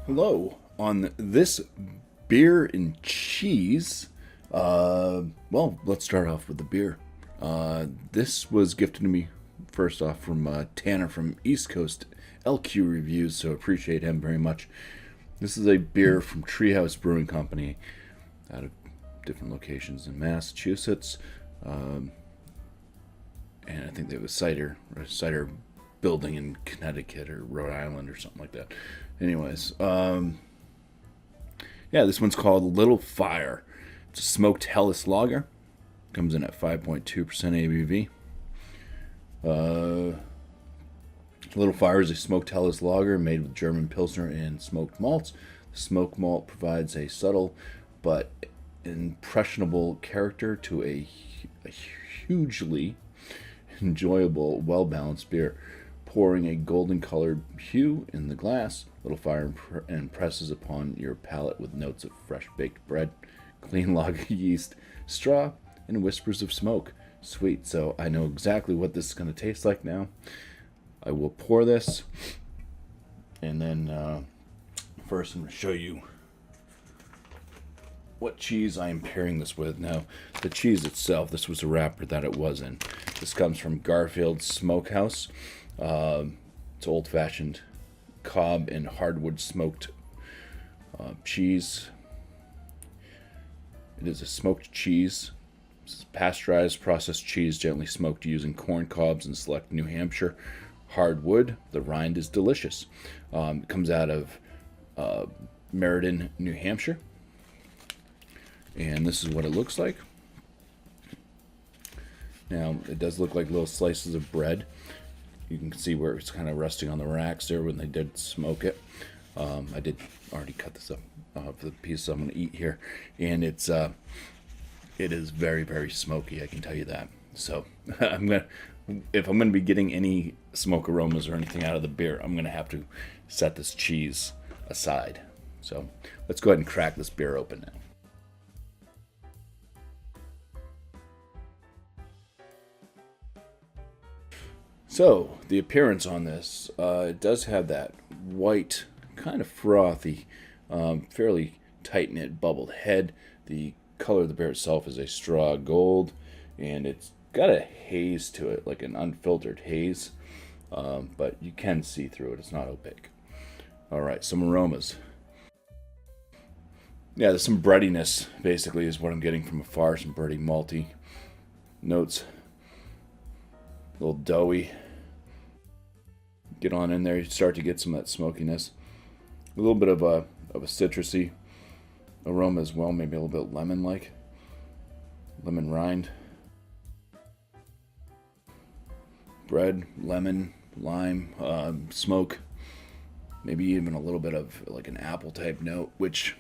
Hello. On this beer and cheese, well, let's start off with the beer. This was gifted to me first off from Tanner from East Coast LQ Reviews, so appreciate him very much. This is a beer from Treehouse Brewing Company out of different locations in Massachusetts. And I think they have a cider building in Connecticut or Rhode Island or something like that. Anyways, yeah, this one's called Little Fire. It's a smoked Helles lager. Comes in at 5.2% ABV. Little Fire is a smoked Helles lager made with German Pilsner and smoked malts. The smoked malt provides a subtle but impressionable character to a hugely enjoyable, well-balanced beer. Pouring a golden-colored hue in the glass, Little Fire impresses upon your palate with notes of fresh-baked bread, clean lager yeast, straw, and whispers of smoke. Sweet, so I know exactly what this is going to taste like now. I will pour this, and then first I'm going to show you what cheese I am pairing this with. Now, the cheese itself, this was the wrapper that it was in. This comes from Garfield Smokehouse. It's old-fashioned cob and hardwood smoked cheese. It is a smoked cheese. This is pasteurized processed cheese, gently smoked using corn cobs and select New Hampshire hardwood. The rind is delicious. It comes out of Meriden, New Hampshire. And this is what it looks like. Now, it does look like little slices of bread. You can see where it's kind of resting on the racks there when they did smoke it. I did already cut this up for the piece I'm going to eat here. And it is very, very smoky, I can tell you that. So, if I'm going to be getting any smoke aromas or anything out of the beer, I'm going to have to set this cheese aside. So, let's go ahead and crack this beer open now. So, the appearance on this, it does have that white, kind of frothy, fairly tight-knit bubbled head. The color of the beer itself is a straw gold, and it's got a haze to it, like an unfiltered haze, but you can see through it. It's not opaque. All right, some aromas. Yeah, there's some breadiness, basically, is what I'm getting from afar. Some bready, malty notes. A little doughy. Get on in there, you start to get some of that smokiness. A little bit of a citrusy aroma as well, maybe a little bit lemon-like. Lemon rind. Bread, lemon, lime, smoke. Maybe even a little bit of like an apple type note, which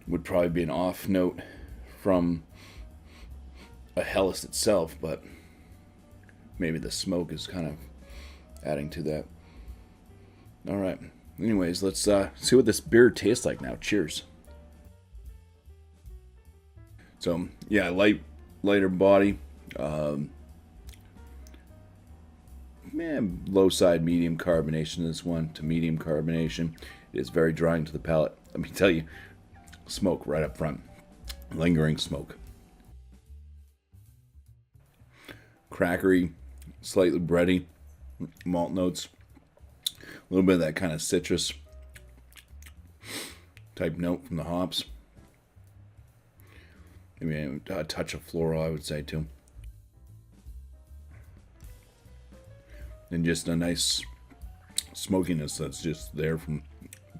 would probably be an off note from a Helles itself, but maybe the smoke is kind of adding to that. All right. Anyways, let's see what this beer tastes like now. Cheers. So, yeah, lighter body. Low side medium carbonation in this one to medium carbonation. It is very drying to the palate. Let me tell you, smoke right up front. Lingering smoke. Crackery, slightly bready, malt notes, a little bit of that kind of citrus type note from the hops. Maybe a touch of floral, I would say, too. And just a nice smokiness that's just there from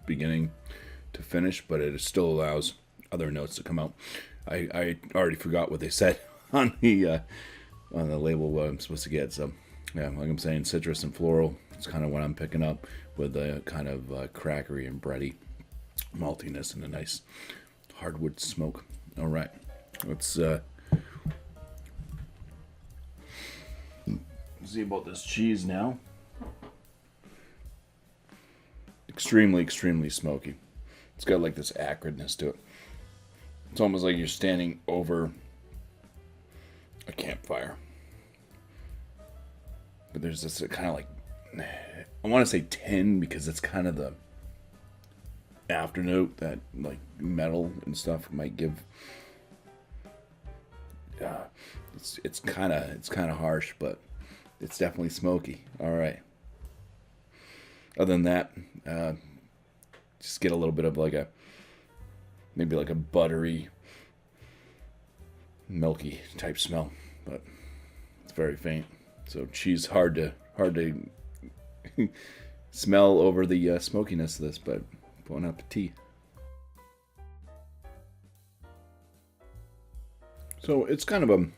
beginning to finish, but it still allows other notes to come out. I already forgot what they said on the label, what I'm supposed to get. So, yeah, like I'm saying, citrus and floral. It's kind of what I'm picking up with a kind of crackery and bready maltiness and a nice hardwood smoke. All right, let's see about this cheese now. Extremely, extremely smoky. It's got like this acridness to it. It's almost like you're standing over a campfire. But there's this kind of like I want to say tin because it's kind of the afternote that like metal and stuff might give. It's kind of harsh, but it's definitely smoky. All right. Other than that, just get a little bit of maybe like a buttery, milky type smell, but it's very faint. So cheese hard to smell over the smokiness of this, but bon appetit. So it's kind of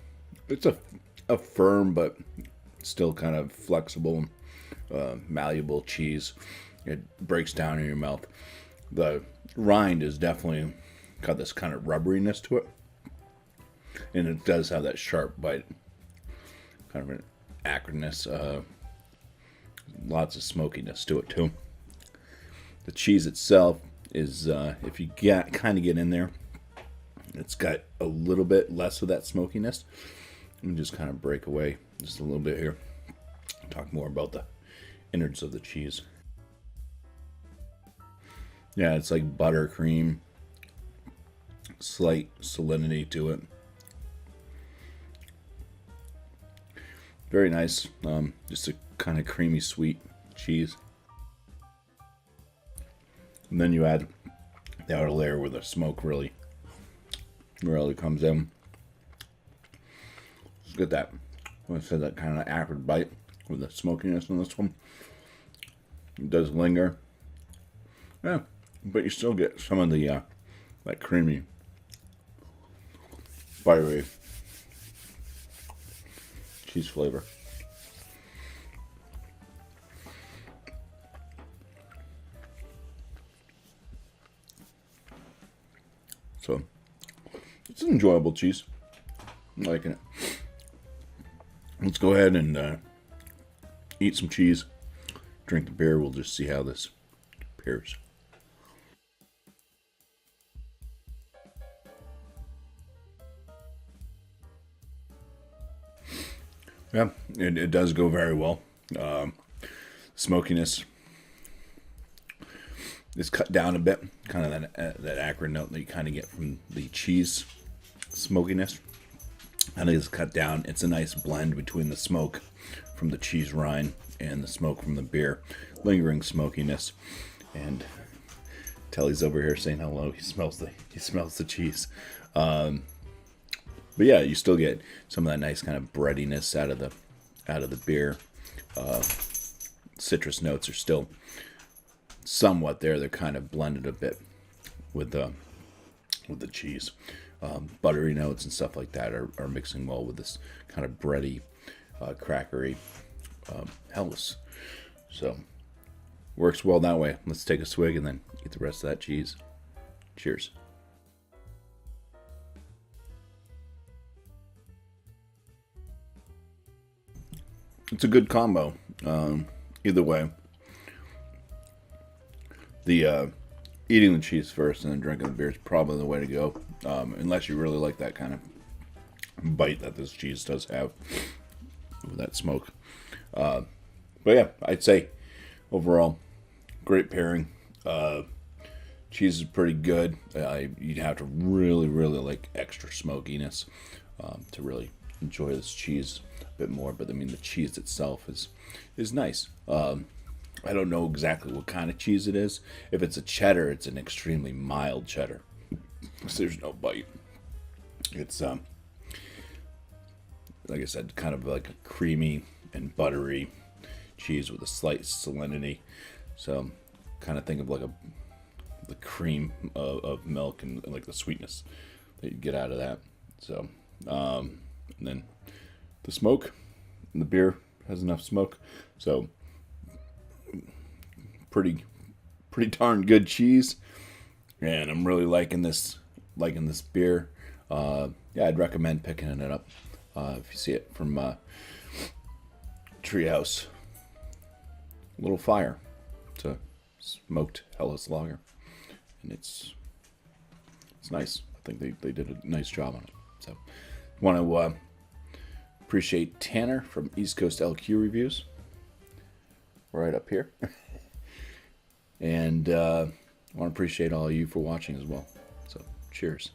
it's a firm but still kind of flexible, malleable cheese. It breaks down in your mouth. The rind is definitely got this kind of rubberiness to it, and it does have that sharp bite, kind of an acridness, lots of smokiness to it too. The cheese itself is, if you kind of get in there, it's got a little bit less of that smokiness. Let me just kind of break away just a little bit here. Talk more about the innards of the cheese. Yeah, it's like buttercream, slight salinity to it. Very nice. Just a kind of creamy, sweet cheese. And then you add the outer layer where the smoke really comes in. Just get that, like I said, that kind of acrid bite with the smokiness in this one. It does linger. Yeah, but you still get some of the that creamy, buttery cheese flavor. So it's an enjoyable cheese. I'm liking it. Let's go ahead and eat some cheese, drink the beer. We'll just see how this pairs. Yeah, it does go very well. Smokiness is cut down a bit, kind of that acrid note that you kind of get from the cheese smokiness. I think it's cut down. It's a nice blend between the smoke from the cheese rind and the smoke from the beer, lingering smokiness. And Telly's over here saying hello. He smells the cheese. But yeah, you still get some of that nice kind of breadiness out of the beer. Citrus notes are still somewhat there. They're kind of blended a bit with the cheese. Buttery notes and stuff like that are mixing well with this kind of bready, crackery Helles. So works well that way. Let's take a swig and then eat the rest of that cheese. Cheers. It's a good combo. Either way, the eating the cheese first and then drinking the beer is probably the way to go, unless you really like that kind of bite that this cheese does have with that smoke. But yeah, I'd say overall, great pairing. Cheese is pretty good. You'd have to really, really like extra smokiness to really enjoy this cheese a bit more. But I mean, the cheese itself is nice. I don't know exactly what kind of cheese it is. If it's a cheddar, it's an extremely mild cheddar. So there's no bite. It's like I said, kind of like a creamy and buttery cheese with a slight salinity. So kind of think of like the cream of milk and like the sweetness that you get out of that. So and then the smoke and the beer has enough smoke. So pretty darn good cheese, and I'm really liking this beer. Yeah, I'd recommend picking it up if you see it from Treehouse. Little Fire. It's a smoked Helles lager, and it's nice. I think they did a nice job on it. So want to appreciate Tanner from East Coast LQ Reviews. right up here. And I want to appreciate all of you for watching as well. So, cheers.